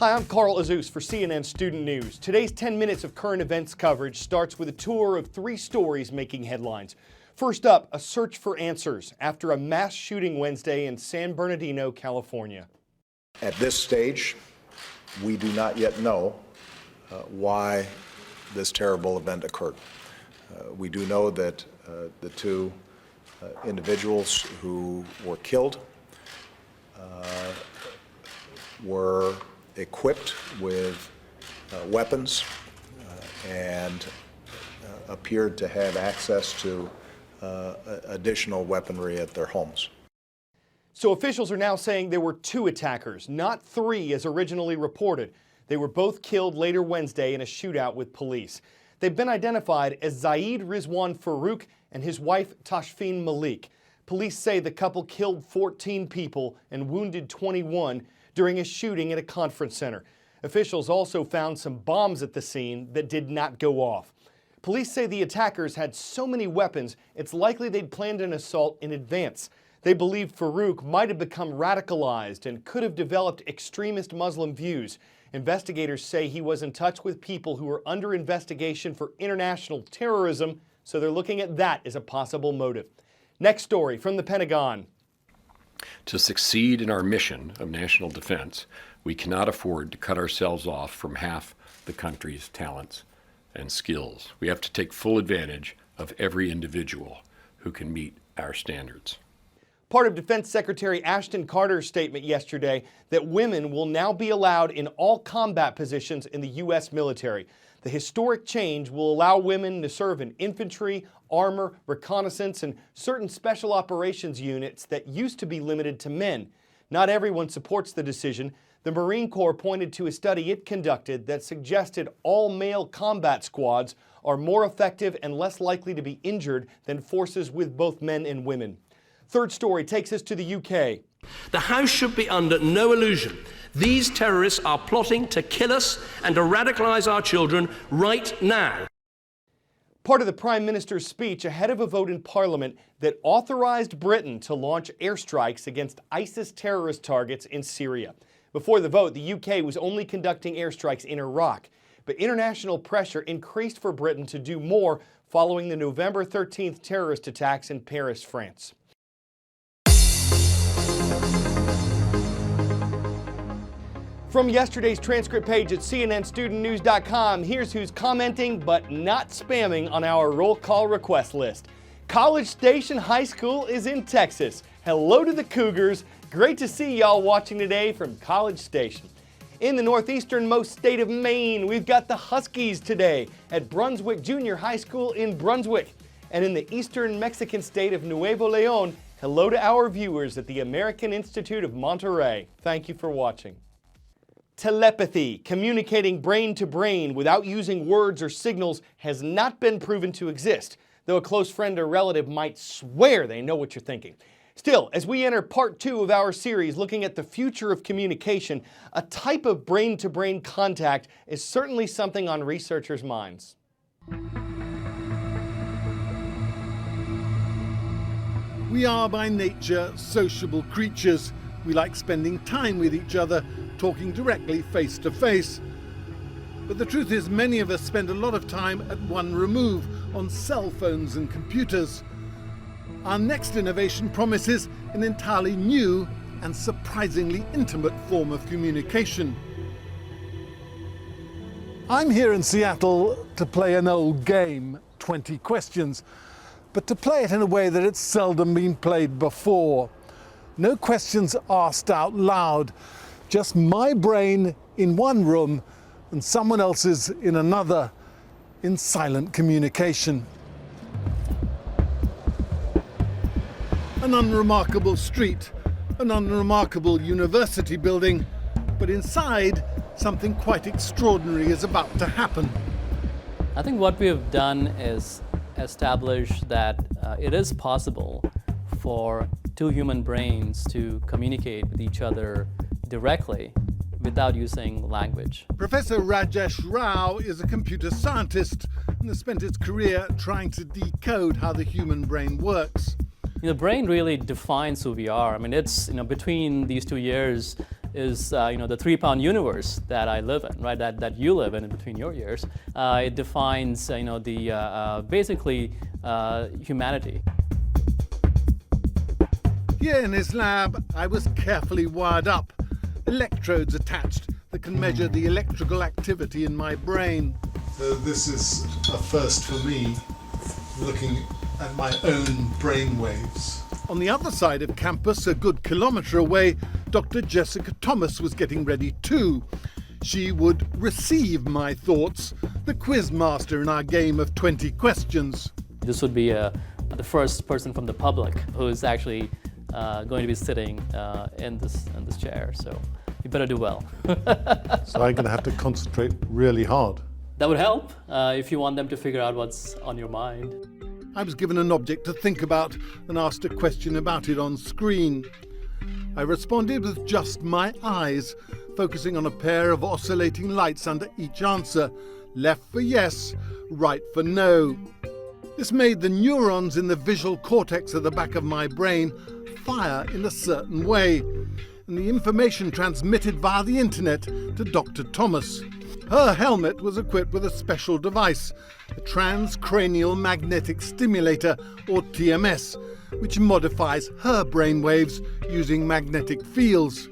Hi, I'm Carl Azus for CNN Student News. Today's 10 minutes of current events coverage starts with a tour of 3 stories making headlines. First up, a search for answers after a mass shooting Wednesday in San Bernardino, California. At this stage, we do not yet know why this terrible event occurred. We do know that the 2 individuals who were killed were equipped with weapons and appeared to have access to additional weaponry at their homes. So officials are now saying there were 2 attackers, not 3 as originally reported. They were both killed later Wednesday in a shootout with police. They've been identified as Zaid Rizwan Farouk and his wife Tashfeen Malik. Police say the couple killed 14 people and wounded 21 during a shooting at a conference center. Officials also found some bombs at the scene that did not go off. Police say the attackers had so many weapons, it's likely they'd planned an assault in advance. They believe Farouk might have become radicalized and could have developed extremist Muslim views. Investigators say he was in touch with people who were under investigation for international terrorism, so they're looking at that as a possible motive. Next story from the Pentagon. To succeed in our mission of national defense, we cannot afford to cut ourselves off from half the country's talents and skills. We have to take full advantage of every individual who can meet our standards. Part of Defense Secretary Ashton Carter's statement yesterday that women will now be allowed in all combat positions in the U.S. military. The historic change will allow women to serve in infantry, armor, reconnaissance, and certain special operations units that used to be limited to men. Not everyone supports the decision. The Marine Corps pointed to a study it conducted that suggested all male combat squads are more effective and less likely to be injured than forces with both men and women. Third story takes us to the UK. The House should be under no illusion. These terrorists are plotting to kill us and to radicalize our children right now. Part of the Prime Minister's speech ahead of a vote in Parliament that authorized Britain to launch airstrikes against ISIS terrorist targets in Syria. Before the vote, the UK was only conducting airstrikes in Iraq, but international pressure increased for Britain to do more following the November 13th terrorist attacks in Paris, France. From yesterday's transcript page at cnnstudentnews.com, here's who's commenting but not spamming on our roll call request list. College Station High School is in Texas. Hello to the Cougars. Great to see y'all watching today from College Station. In the northeasternmost state of Maine, we've got the Huskies today at Brunswick Junior High School in Brunswick. And in the eastern Mexican state of Nuevo León, hello to our viewers at the American Institute of Monterrey. Thank you for watching. Telepathy, communicating brain to brain without using words or signals, has not been proven to exist, though a close friend or relative might swear they know what you're thinking. Still, as we enter part 2 of our series looking at the future of communication, a type of brain-to-brain contact is certainly something on researchers' minds. We are by nature sociable creatures. We like spending time with each other, talking directly face to face. But the truth is, many of us spend a lot of time at one remove on cell phones and computers. Our next innovation promises an entirely new and surprisingly intimate form of communication. I'm here in Seattle to play an old game, 20 questions, but to play it in a way that it's seldom been played before. No questions asked out loud, just my brain in one room and someone else's in another, in silent communication. An unremarkable street, an unremarkable university building, but inside, something quite extraordinary is about to happen. I think what we have done is establish that it is possible for 2 human brains to communicate with each other directly without using language. Professor Rajesh Rao is a computer scientist and has spent his career trying to decode how the human brain works. The brain really defines who we are. I mean, it's, between these 2 years, is the 3-pound universe that I live in, right? That you live in between your ears. It defines basically humanity. Here in his lab, I was carefully wired up, electrodes attached that can measure the electrical activity in my brain. So this is a first for me, looking at my own brain waves. On the other side of campus, a good kilometre away, Dr. Jessica Thomas was getting ready too. She would receive my thoughts, the quiz master in our game of 20 questions. This would be the first person from the public who is actually going to be sitting in this chair, so you better do well. So I'm going to have to concentrate really hard. That would help if you want them to figure out what's on your mind. I was given an object to think about and asked a question about it on screen. I responded with just my eyes, focusing on a pair of oscillating lights under each answer, left for yes, right for no. This made the neurons in the visual cortex at the back of my brain fire in a certain way, and the information transmitted via the internet to Dr. Thomas. Her helmet was equipped with a special device, a transcranial magnetic stimulator, or TMS, which modifies her brainwaves using magnetic fields.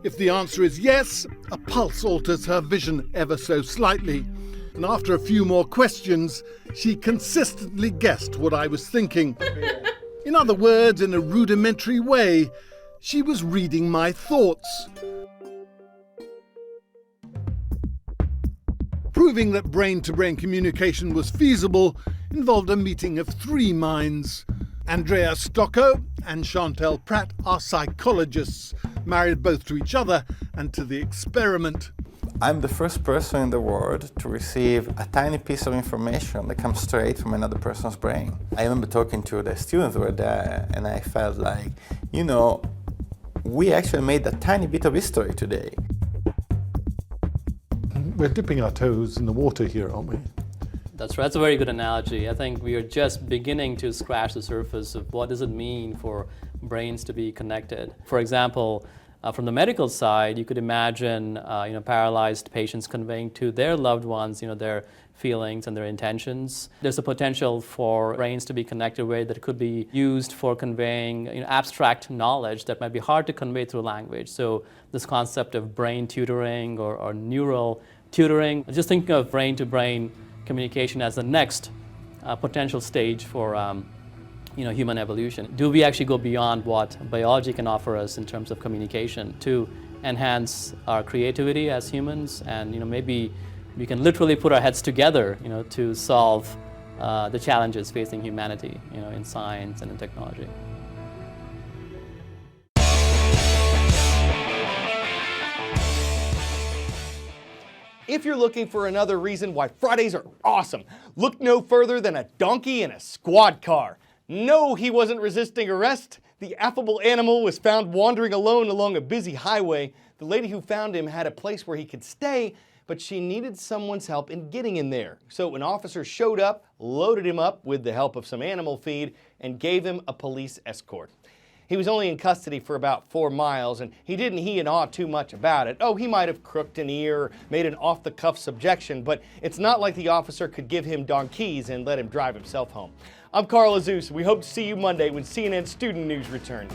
If the answer is yes, a pulse alters her vision ever so slightly. And after a few more questions, she consistently guessed what I was thinking. In other words, in a rudimentary way, she was reading my thoughts. Proving that brain-to-brain communication was feasible involved a meeting of 3 minds. Andrea Stocco and Chantel Pratt are psychologists, married both to each other and to the experiment. I'm the first person in the world to receive a tiny piece of information that comes straight from another person's brain. I remember talking to the students who were there, and I felt like, we actually made a tiny bit of history today. We're dipping our toes in the water here, aren't we? That's right. That's a very good analogy. I think we are just beginning to scratch the surface of what does it mean for brains to be connected. For example, from the medical side, you could imagine paralyzed patients conveying to their loved ones their feelings and their intentions. There's a potential for brains to be connected where that could be used for conveying abstract knowledge that might be hard to convey through language. So this concept of brain tutoring or neural tutoring, just thinking of brain-to-brain communication as the next potential stage for human evolution. Do we actually go beyond what biology can offer us in terms of communication to enhance our creativity as humans, and maybe we can literally put our heads together to solve the challenges facing humanity in science and in technology. If you're looking for another reason why Fridays are awesome, look no further than a donkey in a squad car. No, he wasn't resisting arrest. The affable animal was found wandering alone along a busy highway. The lady who found him had a place where he could stay, but she needed someone's help in getting in there. So an officer showed up, loaded him up with the help of some animal feed, and gave him a police escort. He was only in custody for about 4 miles, and he didn't he and aw too much about it. Oh, he might have crooked an ear or made an off-the-cuff subjection, but it's not like the officer could give him donkeys and let him drive himself home. I'm Carl Azus. We hope to see you Monday when CNN Student News returns.